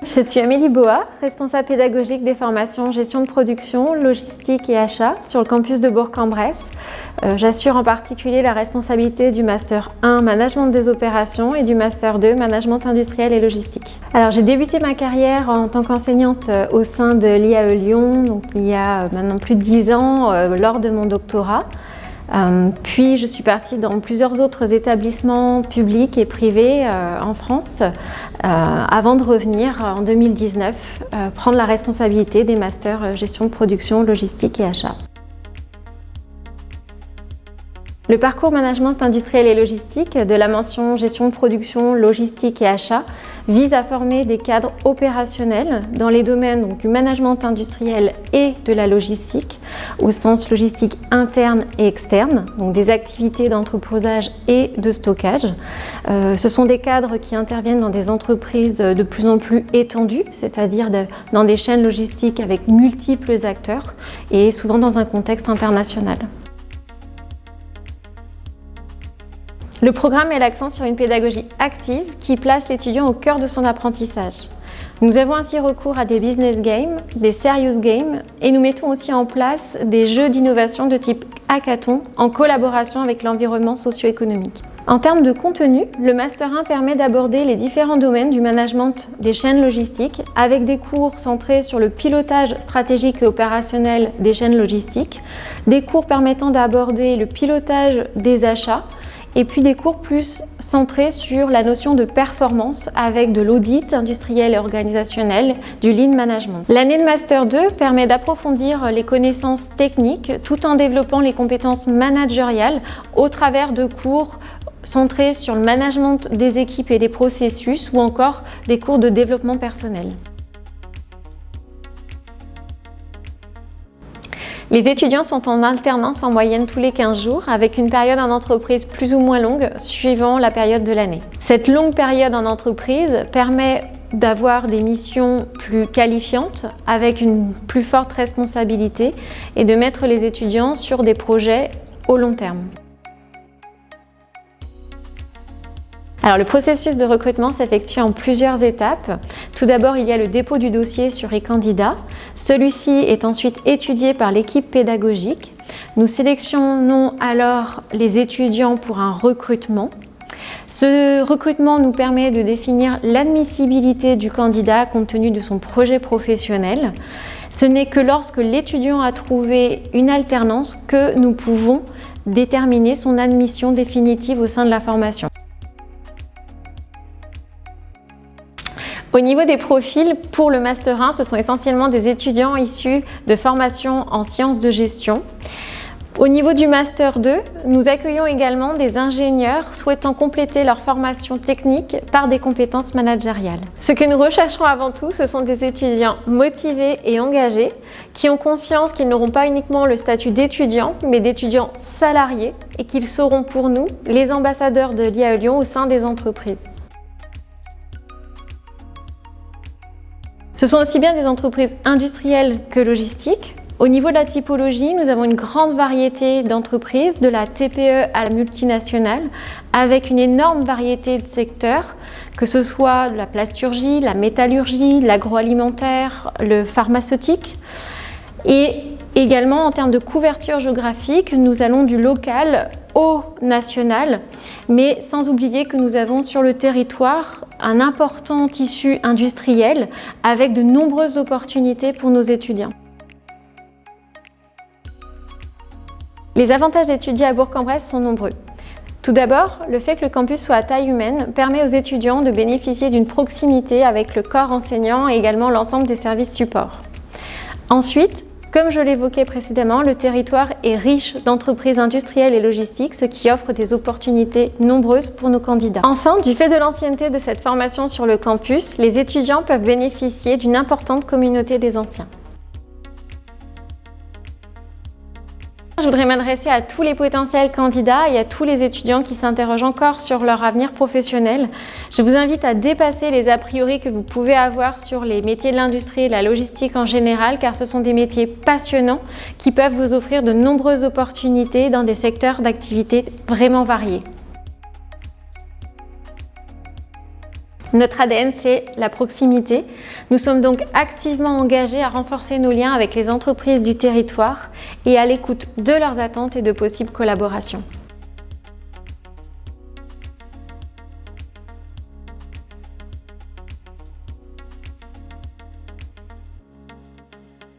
Je suis Amélie Boa, responsable pédagogique des formations gestion de production, logistique et achat sur le campus de Bourg-en-Bresse. J'assure en particulier la responsabilité du Master 1 Management des opérations et du Master 2 Management industriel et logistique. Alors j'ai débuté ma carrière en tant qu'enseignante au sein de l'IAE Lyon, donc il y a maintenant plus de 10 ans lors de mon doctorat. Puis je suis partie dans plusieurs autres établissements publics et privés en France avant de revenir en 2019 prendre la responsabilité des masters gestion de production, logistique et achat. Le parcours management industriel et logistique de la mention gestion de production, logistique et achat vise à former des cadres opérationnels dans les domaines donc, du management industriel et de la logistique, au sens logistique interne et externe, donc des activités d'entreposage et de stockage. Ce sont des cadres qui interviennent dans des entreprises de plus en plus étendues, c'est-à-dire dans des chaînes logistiques avec multiples acteurs et souvent dans un contexte international. Le programme met l'accent sur une pédagogie active qui place l'étudiant au cœur de son apprentissage. Nous avons ainsi recours à des business games, des serious games et nous mettons aussi en place des jeux d'innovation de type hackathon en collaboration avec l'environnement socio-économique. En termes de contenu, le Master 1 permet d'aborder les différents domaines du management des chaînes logistiques avec des cours centrés sur le pilotage stratégique et opérationnel des chaînes logistiques, des cours permettant d'aborder le pilotage des achats, et puis des cours plus centrés sur la notion de performance avec de l'audit industriel et organisationnel, du lean management. L'année de Master 2 permet d'approfondir les connaissances techniques tout en développant les compétences managériales au travers de cours centrés sur le management des équipes et des processus ou encore des cours de développement personnel. Les étudiants sont en alternance en moyenne tous les 15 jours avec une période en entreprise plus ou moins longue suivant la période de l'année. Cette longue période en entreprise permet d'avoir des missions plus qualifiantes avec une plus forte responsabilité et de mettre les étudiants sur des projets au long terme. Alors, le processus de recrutement s'effectue en plusieurs étapes. Tout d'abord, il y a le dépôt du dossier sur e-candidat. Celui-ci est ensuite étudié par l'équipe pédagogique. Nous sélectionnons alors les étudiants pour un recrutement. Ce recrutement nous permet de définir l'admissibilité du candidat compte tenu de son projet professionnel. Ce n'est que lorsque l'étudiant a trouvé une alternance que nous pouvons déterminer son admission définitive au sein de la formation. Au niveau des profils, pour le Master 1, ce sont essentiellement des étudiants issus de formations en sciences de gestion. Au niveau du Master 2, nous accueillons également des ingénieurs souhaitant compléter leur formation technique par des compétences managériales. Ce que nous rechercherons avant tout, ce sont des étudiants motivés et engagés qui ont conscience qu'ils n'auront pas uniquement le statut d'étudiant, mais d'étudiants salariés et qu'ils seront pour nous les ambassadeurs de l'IAE Lyon au sein des entreprises. Ce sont aussi bien des entreprises industrielles que logistiques. Au niveau de la typologie, nous avons une grande variété d'entreprises, de la TPE à la multinationale, avec une énorme variété de secteurs, que ce soit la plasturgie, la métallurgie, l'agroalimentaire, le pharmaceutique. Et également, en termes de couverture géographique, nous allons du local au national, mais sans oublier que nous avons sur le territoire un important tissu industriel avec de nombreuses opportunités pour nos étudiants. Les avantages d'étudier à Bourg-en-Bresse sont nombreux. Tout d'abord, le fait que le campus soit à taille humaine permet aux étudiants de bénéficier d'une proximité avec le corps enseignant et également l'ensemble des services supports. Ensuite, comme je l'évoquais précédemment, le territoire est riche d'entreprises industrielles et logistiques, ce qui offre des opportunités nombreuses pour nos candidats. Enfin, du fait de l'ancienneté de cette formation sur le campus, les étudiants peuvent bénéficier d'une importante communauté des anciens. Je voudrais m'adresser à tous les potentiels candidats et à tous les étudiants qui s'interrogent encore sur leur avenir professionnel. Je vous invite à dépasser les a priori que vous pouvez avoir sur les métiers de l'industrie et la logistique en général, car ce sont des métiers passionnants qui peuvent vous offrir de nombreuses opportunités dans des secteurs d'activité vraiment variés. Notre ADN, c'est la proximité. Nous sommes donc activement engagés à renforcer nos liens avec les entreprises du territoire et à l'écoute de leurs attentes et de possibles collaborations.